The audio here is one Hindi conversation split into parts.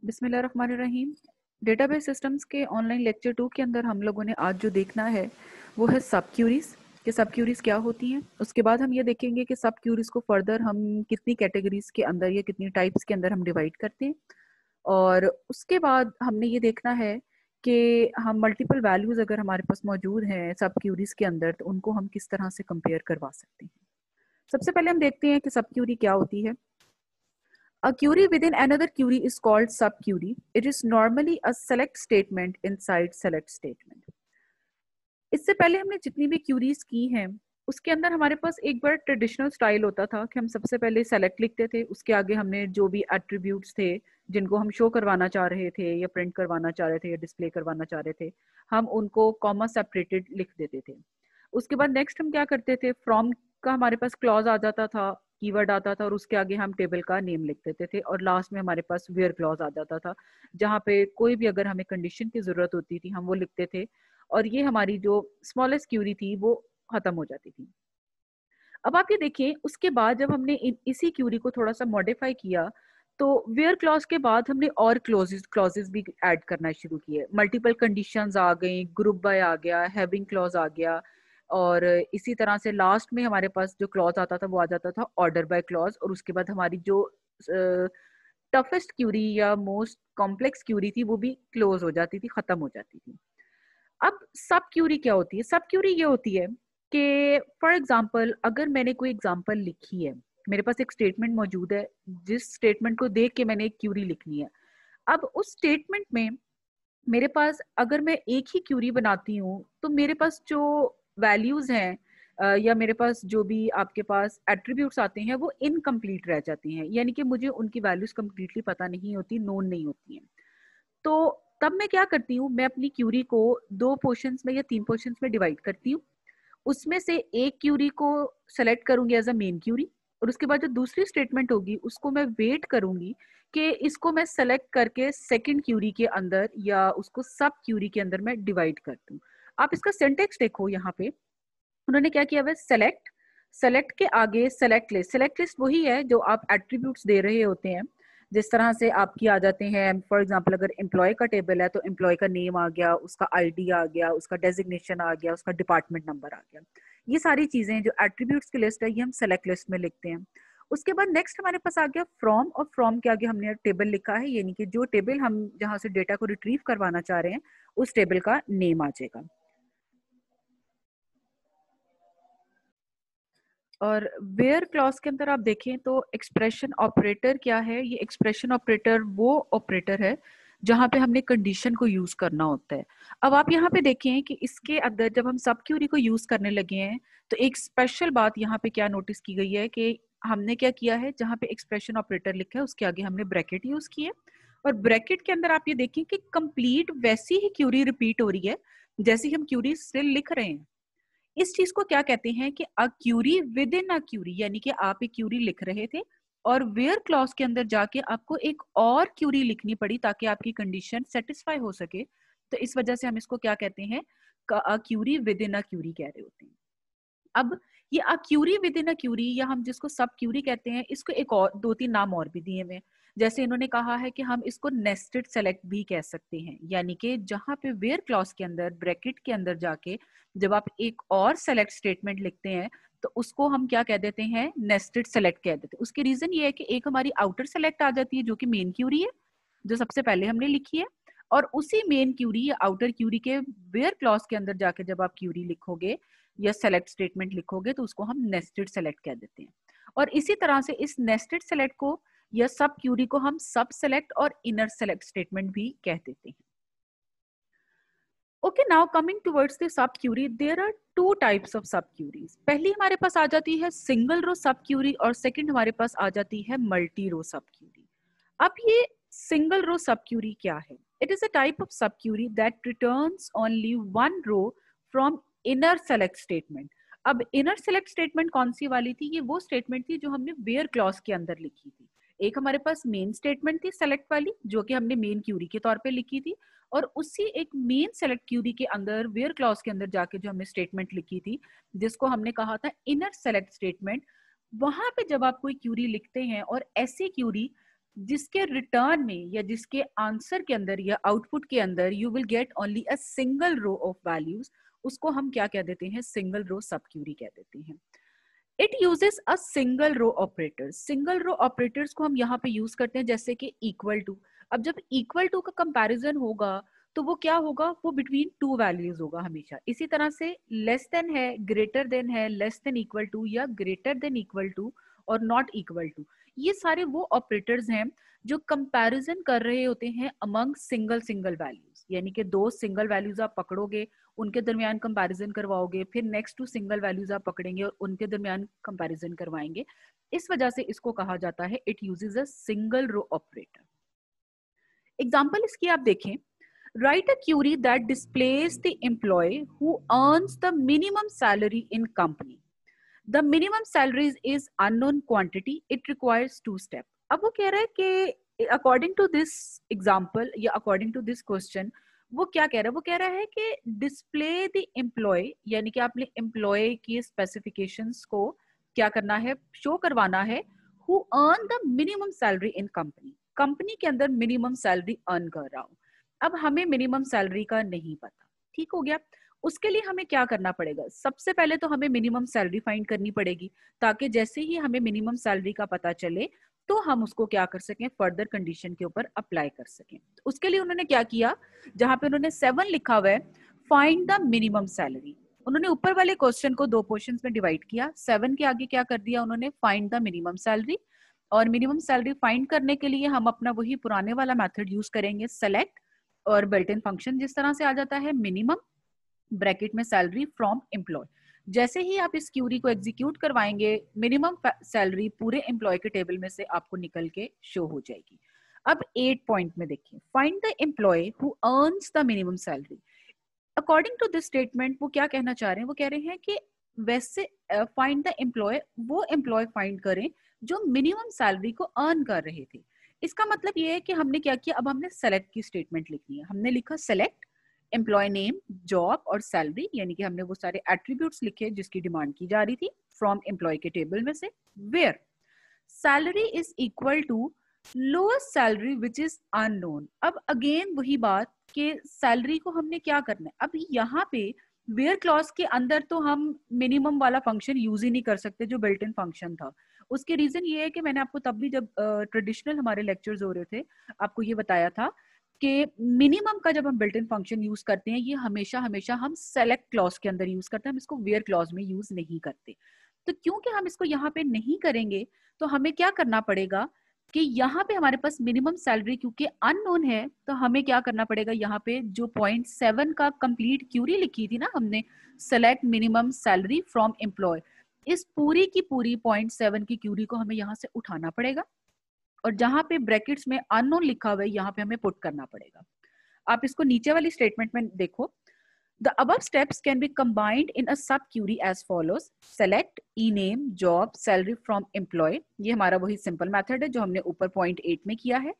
बिस्मिल्लाहिर्रहमानिर्रहीम। डेटाबेस सिस्टम्स के ऑनलाइन लेक्चर 2 के अंदर हम लोगों ने आज जो देखना है वो है सब क्यूरीज कि सब क्यूरीज क्या होती हैं। उसके बाद हम ये देखेंगे कि सब क्यूरीज को फर्दर हम कितनी कैटेगरीज के अंदर या कितनी टाइप्स के अंदर हम डिवाइड करते हैं। और उसके बाद हमने ये देखना है कि हम मल्टीपल वैल्यूज अगर हमारे पास मौजूद हैं सब क्यूरीज के अंदर तो उनको हम किस तरह से कंपेयर करवा सकते हैं। सबसे पहले हम देखते हैं कि सब क्यूरी क्या होती है। A query within another query is called subquery. It is normally a select statement inside select statement. इससे पहले हमने जितनी भी क्यूरीज की हैं उसके अंदर हमारे पास एक बड़ा ट्रेडिशनल स्टाइल होता था कि हम सबसे पहले सेलेक्ट लिखते थे, उसके आगे हमने जो भी एट्रीब्यूट्स थे जिनको हम शो करवाना चाह रहे थे या प्रिंट करवाना चाह रहे थे या डिस्प्ले करवाना चाह रहे थे हम उनको कॉमा सेपरेटेड लिख देते थे। उसके बाद नेक्स्ट हम क्या करते थे, फ्रॉम का हमारे पास क्लॉज आ जाता था, कीवर्ड आता था और उसके आगे हम टेबल का नेम लिख देते थे और लास्ट में हमारे पास वेयर क्लॉज आ जाता था जहाँ पे कोई भी अगर हमें कंडीशन की जरूरत होती थी हम वो लिखते थे और ये हमारी जो स्मॉलेस्ट क्यूरी थी वो खत्म हो जाती थी। अब आप ये देखिए उसके बाद जब हमने इसी क्यूरी को थोड़ा सा मॉडिफाई किया तो वेयर क्लॉज के बाद हमने और क्लॉजेस भी ऐड करना शुरू किए। मल्टीपल कंडीशंस आ गई, ग्रुप बाय आ गया, हैविंग क्लॉज आ गया और इसी तरह से लास्ट में हमारे पास जो क्लॉज आता था वो आ जाता था ऑर्डर बाय क्लॉज और उसके बाद हमारी जो टफेस्ट क्यूरी या मोस्ट कॉम्प्लेक्स क्यूरी थी वो भी क्लोज हो जाती थी, खत्म हो जाती थी। अब सब क्यूरी क्या होती है? सब क्यूरी ये होती है कि फॉर एग्जांपल अगर मैंने कोई एग्जांपल लिखी है, मेरे पास एक स्टेटमेंट मौजूद है जिस स्टेटमेंट को देख के मैंने एक क्यूरी लिखनी है। अब उस स्टेटमेंट में मेरे पास अगर मैं एक ही क्यूरी बनाती हूँ तो मेरे पास जो वैल्यूज हैं या मेरे पास जो भी आपके पास एट्रीब्यूट्स आते हैं वो इनकम्प्लीट रह जाती हैं, यानी कि मुझे उनकी वैल्यूज कम्प्लीटली पता नहीं होती, नोन नहीं होती हैं। तो तब मैं क्या करती हूँ, मैं अपनी क्यूरी को 2 पोर्शंस में या 3 पोर्शंस में डिवाइड करती हूँ। उसमें से एक क्यूरी को सेलेक्ट करूंगी एज अ मेन क्यूरी और उसके बाद जो दूसरी स्टेटमेंट होगी उसको मैं वेट करूंगी कि इसको मैं सेलेक्ट करके सेकंड क्यूरी के अंदर या उसको सब क्यूरी के अंदर मैं डिवाइड कर दूं। आप इसका सिंटेक्स देखो, यहाँ पे उन्होंने क्या किया हुआ, सेलेक्ट, सेलेक्ट के आगे सेलेक्ट लिस्ट। सेलेक्ट लिस्ट वही है जो आप एट्रीब्यूट्स दे रहे होते हैं, जिस तरह से आपकी आ जाते हैं। फॉर एग्जांपल अगर एम्प्लॉय का टेबल है तो एम्प्लॉय का नेम आ गया, उसका आईडी आ गया, उसका डेजिग्नेशन आ गया, उसका डिपार्टमेंट नंबर आ गया। ये सारी चीजें जो एट्रीब्यूट्स की लिस्ट है ये हम सेलेक्ट लिस्ट में लिखते हैं। उसके बाद नेक्स्ट हमारे पास आ गया फ्रॉम, और फ्रॉम के आगे हमने टेबल लिखा है, यानी कि जो टेबल हम जहां से डेटा को रिट्रीव करवाना चाह रहे हैं उस टेबल का नेम आ जाएगा। और वेयर क्लॉज के अंदर आप देखें तो एक्सप्रेशन ऑपरेटर क्या है, ये एक्सप्रेशन ऑपरेटर वो ऑपरेटर है जहां पे हमने कंडीशन को यूज करना होता है। अब आप यहाँ पे देखें कि इसके अंदर जब हम सब क्यूरी को यूज करने लगे हैं तो एक स्पेशल बात यहाँ पे क्या नोटिस की गई है कि हमने क्या किया है, जहाँ पे एक्सप्रेशन ऑपरेटर लिखा है उसके आगे हमने ब्रैकेट यूज किया और ब्रैकेट के अंदर आप ये देखें कि कंप्लीट वैसी ही क्यूरी रिपीट हो रही है जैसी हम क्यूरी स्टिल लिख रहे हैं। इस चीज को क्या कहते हैं कि a query within a query, यानी कि आप एक क्यूरी लिख रहे थे और वेयर क्लॉज के अंदर जाके आपको एक और क्यूरी लिखनी पड़ी ताकि आपकी कंडीशन सेटिस्फाई हो सके। तो इस वजह से हम इसको क्या कहते हैं, a query within a query कह रहे होते हैं। अब ये a query within a query या हम जिसको सब क्यूरी कहते हैं, इसको एक और 2-3 नाम और भी दिए हुए हैं। जैसे इन्होंने कहा है कि हम इसको नेस्टेड सेलेक्ट भी कह सकते हैं, यानी कि जहां पे वेयर क्लॉज के अंदर ब्रैकेट के अंदर जाके जब आप एक और सेलेक्ट स्टेटमेंट लिखते हैं तो उसको हम क्या कह देते हैं, नेस्टेड सेलेक्ट कह देते हैं। उसकी रीजन ये है कि एक हमारी आउटर सेलेक्ट आ जाती है जो कि मेन क्यूरी है, जो सबसे पहले हमने लिखी है, और उसी मेन क्यूरी या आउटर क्यूरी के वेयर क्लॉज के अंदर जाके जब आप क्यूरी लिखोगे या सेलेक्ट स्टेटमेंट लिखोगे तो उसको हम नेस्टेड सेलेक्ट कह देते हैं। और इसी तरह से इस नेस्टेड सेलेक्ट को या सब क्यूरी को हम सब सेलेक्ट और इनर सेलेक्ट स्टेटमेंट भी कह देते हैं। Okay, now coming towards the sub query, there are 2 types of sub queries. पहली हमारे पास आ जाती है सिंगल रो सब क्यूरी और सेकंड हमारे पास आ जाती है मल्टी रो सब क्यूरी। अब ये सिंगल रो सब क्यूरी क्या है? It is a type of sub query that returns only one row from inner select statement. अब इनर सेलेक्ट स्टेटमेंट कौन सी वाली थी? ये वो स्टेटमेंट थी जो हमने वेयर क्लॉज के अंदर लिखी थी। एक हमारे पास मेन स्टेटमेंट थी सेलेक्ट वाली जो कि हमने मेन क्यूरी के तौर पे लिखी थी, और उसी एक मेन सेलेक्ट क्यूरी के अंदर वेयर क्लॉज के अंदर जाके जो हमने स्टेटमेंट लिखी थी जिसको हमने कहा था इनर सेलेक्ट स्टेटमेंट, वहां पे जब आप कोई क्यूरी लिखते हैं और ऐसी क्यूरी जिसके रिटर्न में या जिसके आंसर के अंदर या आउटपुट के अंदर you will get only a single row of values, उसको हम क्या कह देते हैं, सिंगल रो सब क्यूरी कह देते हैं। It uses a single row operators, single row operators को हम यहाँ पे यूज करते हैं जैसे कि इक्वल टू। अब जब इक्वल टू का कंपैरिजन होगा तो वो क्या होगा, वो बिटवीन टू वैल्यूज होगा हमेशा। इसी तरह से लेस देन है, लेस देन इक्वल टू या ग्रेटर देन इक्वल टू और नॉट इक्वल टू, ये सारे वो ऑपरेटर्स हैं जो कंपैरिजन कर रहे होते हैं अमंग सिंगल सिंगल वैल्यूज, यानी कि दो सिंगल वैल्यूज आप पकड़ोगे, उनके दरमियान कंपैरिजन करवाओगे, फिर नेक्स्ट टू सिंगल वैल्यूज आप पकड़ेंगे और उनके दरमियान कंपैरिजन करवाएंगे। इस वजह से इसको कहा जाता है it uses a single row operator. Example इसकी आप देखें, write a query that displays the employee who earns the minimum salary in company. The minimum salaries is unknown quantity. It requires two step. अब वो कह रहा है कि according to this example या according to this question, वो क्या कह रहा है, वो कह रहा है कि display the employee, यानी कि आपने employee की specifications को क्या करना है, show करवाना है, who earn the minimum salary in company. Company के अंदर मिनिमम सैलरी अर्न कर रहा हूं। अब हमें मिनिमम सैलरी का नहीं पता, ठीक हो गया। उसके लिए हमें क्या करना पड़ेगा, सबसे पहले तो हमें मिनिमम सैलरी फाइंड करनी पड़ेगी, ताकि जैसे ही हमें मिनिमम सैलरी का पता चले तो हम उसको क्या कर सकें, फर्दर कंडीशन के ऊपर अप्लाई कर सकें। उसके लिए उन्होंने क्या किया, जहां पे उन्होंने 7 लिखा हुआ है, फाइंड द मिनिमम सैलरी, उन्होंने ऊपर वाले क्वेश्चन को 2 पोर्शंस में डिवाइड किया, 7 के आगे क्या कर दिया उन्होंने, फाइंड द मिनिमम सैलरी। और मिनिमम सैलरी फाइंड करने के लिए हम अपना वही पुराने वाला मेथड यूज करेंगे, सेलेक्ट और बिल्ट इन फंक्शन जिस तरह से आ जाता है, मिनिमम ब्रैकेट में सैलरी फ्रॉम एम्प्लॉय। जैसे ही आप इस क्यूरी को एग्जीक्यूट करवाएंगे, मिनिमम सैलरी पूरे एम्प्लॉय के टेबल में से आपको निकल के शो हो जाएगी। अब 8 पॉइंट में देखिए, find the employee who earns the minimum salary. According to this statement वो क्या कहना चाह रहे हैं, वो कह रहे हैं कि वैसे फाइंड द एम्प्लॉय, वो एम्प्लॉय फाइंड करें जो मिनिमम सैलरी को अर्न कर रहे थे। इसका मतलब ये है कि हमने क्या किया, अब हमने सेलेक्ट की स्टेटमेंट लिखनी है। हमने लिखा सेलेक्ट एम्प्लॉय नेम, जॉब और सैलरी, यानी कि हमने वो सारे एट्रीब्यूट्स लिखे जिसकी डिमांड की जा रही थी फ्रॉम एम्प्लॉय के टेबल में से, where salary is equal to lowest salary which is unknown. अब अगेन वही बात कि सैलरी को हमने क्या करना है, अब यहाँ पे वेयर क्लॉज के अंदर तो हम मिनिमम वाला फंक्शन यूज ही नहीं कर सकते जो बिल्ट इन फंक्शन था। उसके रीजन ये है कि मैंने आपको तब भी जब ट्रेडिशनल हमारे लेक्चर्स हो रहे थे आपको ये बताया था कि मिनिमम का जब हम बिल्ट इन फंक्शन यूज करते हैं ये हमेशा हमेशा हम सेलेक्ट क्लॉज के अंदर यूज करते हैं, हम इसको वेयर क्लॉज में यूज नहीं करते। तो क्योंकि हम इसको यहाँ पे नहीं करेंगे तो हमें क्या करना पड़ेगा कि यहाँ पे हमारे पास मिनिमम सैलरी क्योंकि अननोन है, तो हमें क्या करना पड़ेगा, यहाँ पे जो पॉइंट 7 का कंप्लीट क्यूरी लिखी थी ना हमने, select minimum salary from employ, इस पूरी की पूरी पॉइंट 7 की क्यूरी को हमें यहाँ से उठाना पड़ेगा और जहां पे ब्रैकेट्स में अननोन लिखा हुआ है यहाँ पे हमें पुट करना पड़ेगा। आप इसको नीचे वाली स्टेटमेंट में देखो, The above steps can be combined in a sub query as follows. Select e-name, job, salary from employee. ये हमारा वही सिंपल मेथड है जो हमने ऊपर पॉइंट 8 में किया है।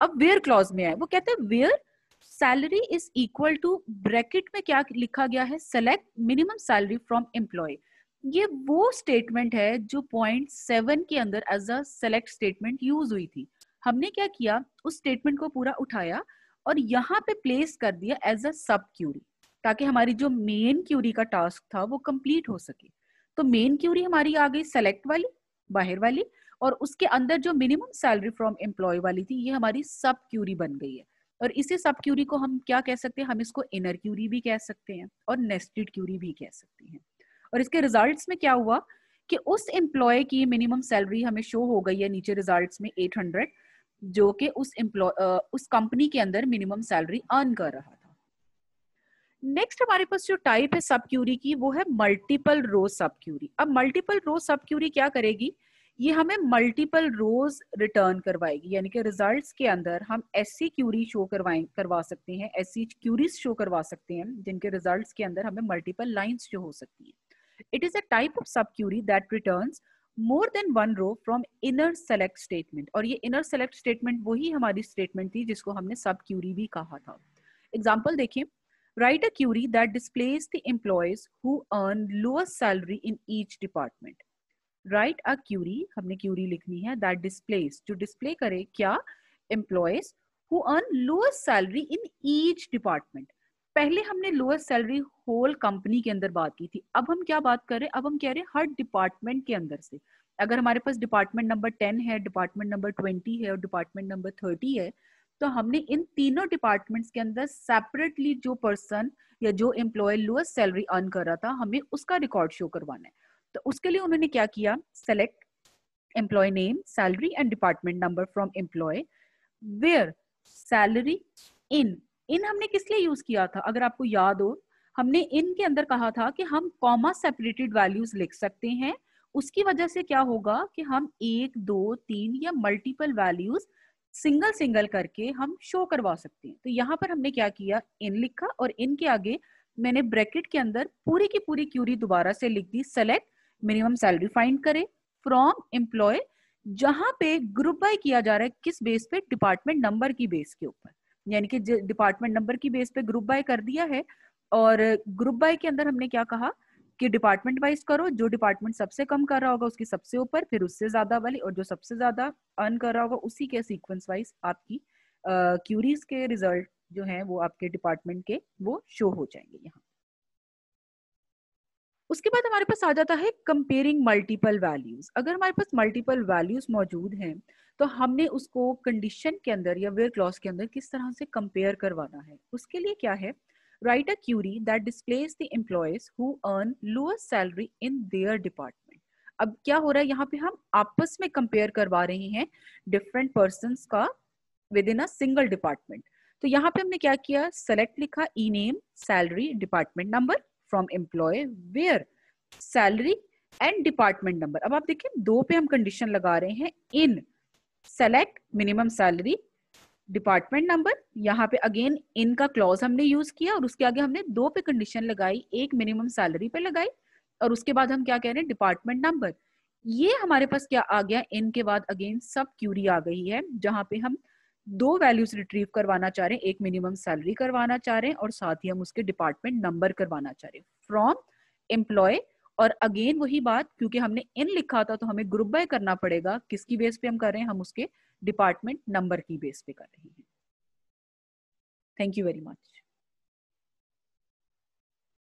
अब वेयर क्लॉज में है, वो कहते हैं where salary is equal to, bracket में क्या लिखा गया है, select minimum salary from employee. ये वो स्टेटमेंट है जो पॉइंट 7 के अंदर as a select statement use हुई थी। हमने क्या किया, उस स्टेटमेंट को पूरा उठाया और यहाँ पे प्लेस कर दिया एज अ सब क्यूरी, ताकि हमारी जो मेन क्यूरी का टास्क था वो कंप्लीट हो सके। तो मेन क्यूरी हमारी आ गई सेलेक्ट वाली, बाहर वाली, और उसके अंदर जो मिनिमम सैलरी फ्रॉम एम्प्लॉय वाली थी ये हमारी सब क्यूरी बन गई है। और इसी सब क्यूरी को हम क्या कह सकते हैं, हम इसको इनर क्यूरी भी कह सकते हैं और नेस्टेड क्यूरी भी कह सकते हैं। और इसके रिजल्ट्स में क्या हुआ कि उस एम्प्लॉय की मिनिमम सैलरी हमें शो हो गई है नीचे रिजल्ट्स में 800, जो कि उस कंपनी के अंदर मिनिमम सैलरी अर्न कर रहा था। नेक्स्ट हमारे पास जो टाइप है सब क्यूरी की वो है मल्टीपल रो सब क्यूरी। अब मल्टीपल रो सब क्यूरी क्या करेगी, ये हमें मल्टीपल रोज रिटर्न करवाएगी, यानी कि रिजल्ट्स के अंदर हम ऐसी क्यूरी शो करवा सकते हैं, ऐसी क्यूरीज शो करवा सकते हैं जिनके रिजल्ट्स के अंदर हमें मल्टीपल लाइंस शो हो सकती है। It is a type of sub query that returns more than one row from inner select statement. और ये इनर सेलेक्ट स्टेटमेंट वही हमारी स्टेटमेंट थी जिसको हमने सब क्यूरी भी कहा था। एग्जाम्पल देखिए, write a query that displays the employees who earn lowest salary in each department. Write a query, हमने क्यूरी लिखनी है दैट डिस्प्लेस, जो डिस्प्ले करे क्या, employees who earn lowest salary in each department. पहले हमने लोएस्ट सैलरी होल कंपनी के अंदर बात की थी, अब हम क्या बात कर रहे हैं, अब हम कह रहे हैं हर डिपार्टमेंट के अंदर से। अगर हमारे पास डिपार्टमेंट नंबर 10 है, डिपार्टमेंट नंबर 20 है और डिपार्टमेंट नंबर 30 है, तो हमने इन तीनों डिपार्टमेंट्स के अंदर सेपरेटली जो पर्सन या जो एम्प्लॉय लोएस्ट सैलरी अर्न कर रहा था, हमें उसका रिकॉर्ड शो करवाना है। तो उसके लिए उन्होंने क्या किया, select employee name, salary and department number from employee where salary in. In हमने किस लिए यूज किया था, अगर आपको याद हो, हमने इन के अंदर कहा था कि हम कॉमा सेपरेटेड वैल्यूज लिख सकते हैं। उसकी वजह से क्या होगा कि हम 1, 2, 3 या मल्टीपल वैल्यूज सिंगल सिंगल करके हम शो करवा सकते हैं। तो यहाँ पर हमने क्या किया, इन लिखा और इन के आगे मैंने ब्रैकेट के अंदर पूरी की पूरी क्यूरी दोबारा से लिख दी, सेलेक्ट मिनिमम सैलरी फाइंड करे फ्रॉम एम्प्लॉय, जहां पे ग्रुप बाय किया जा रहा है किस बेस पे, डिपार्टमेंट नंबर की बेस के ऊपर, यानी कि डिपार्टमेंट नंबर की बेस पे ग्रुप बाय कर दिया है। और ग्रुप बाय के अंदर हमने क्या कहा कि डिपार्टमेंट वाइज करो, जो डिपार्टमेंट सबसे कम कर रहा होगा उसकी सबसे ऊपर, फिर उससे ज्यादा वाली, और जो सबसे ज्यादा अर्न कर रहा होगा उसी के सीक्वेंस वाइज आपकी क्यूरीज के रिजल्ट जो है वो आपके डिपार्टमेंट के वो शो हो जाएंगे यहाँ। उसके बाद हमारे पास आ जाता है कंपेयरिंग मल्टीपल वैल्यूज। अगर हमारे पास मल्टीपल वैल्यूज मौजूद हैं तो हमने उसको कंडीशन के अंदर या वेयर क्लॉज के अंदर किस तरह से कंपेयर करवाना है। उसके लिए क्या है, write a query that displays the employees who earn lowest salary in their department. अब क्या हो रहा है, यहाँ पे हम आपस में कंपेयर करवा रहे हैं डिफरेंट पर्सन का within a single department. तो यहाँ पे हमने क्या किया, सेलेक्ट लिखा, E name, salary, department number from employee where salary and department number. अब आप देखिए दो पे हम कंडीशन लगा रहे हैं, in select minimum salary department number, यहाँ पे अगेन इन का क्लॉज हमने यूज किया और उसके आगे हमने दो पे कंडीशन लगाई, एक मिनिमम सैलरी पे लगाई और उसके बाद हम क्या कह रहे हैं, डिपार्टमेंट नंबर। ये हमारे पास क्या आ गया, इन के बाद अगेन सब क्यूरी आ गई है, जहां पे हम दो वैल्यूज रिट्रीव करवाना चाह रहे हैं, एक मिनिमम सैलरी करवाना चाह रहे हैं और साथ ही हम उसके डिपार्टमेंट नंबर करवाना चाह रहे हैं फ्रॉम एम्प्लॉय। और अगेन वही बात, क्योंकि हमने इन लिखा था तो हमें ग्रुप बाय करना पड़ेगा, किसकी बेस पे हम कर रहे हैं, हम उसके डिपार्टमेंट नंबर की बेस पे कर रहे हैं। Thank you very much.